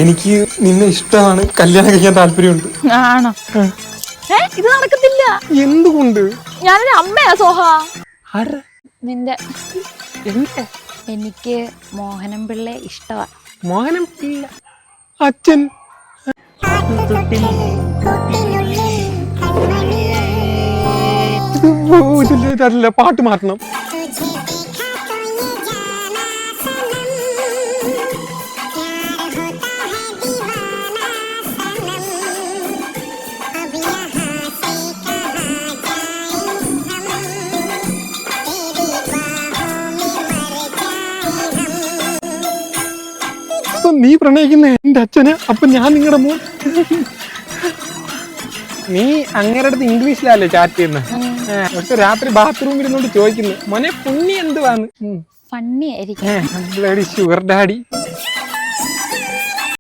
എനിക്ക് നിന്നെ ഇഷ്ടമാണ്, കല്യാണം കഴിക്കാൻ താല്പര്യമുണ്ട്. ആണോ? ഇത് നടക്കത്തില്ല. എന്തുകൊണ്ട്? ഞാനൊരു അമ്മയാ സോഹ. ആര്? നിന്റെ. എന്റെ? എനിക്ക് മോഹനം പിള്ളയെ ഇഷ്ടമാ. മോഹനം പിള്ള? അച്ഛൻ? ഇതില്ല, പാട്ട് മാറ്റണം. നീ പ്രണയിക്കുന്ന എന്റെ അച്ഛന്, അപ്പൊ ഞാൻ നിങ്ങളുടെ മോൻ. നീ അങ്ങനെ അടുത്ത് ഇംഗ്ലീഷിലല്ലേ ചാറ്റ് ചെയ്യുന്നത്? പക്ഷെ രാത്രി ബാത്റൂമിൽ ഇരുന്നോണ്ട് ചോദിക്കുന്നു, മോനെ പുണ്യ എന്തുവാന്ന്. ഫണ്ണി ആയിരിക്കും. Sugar daddy.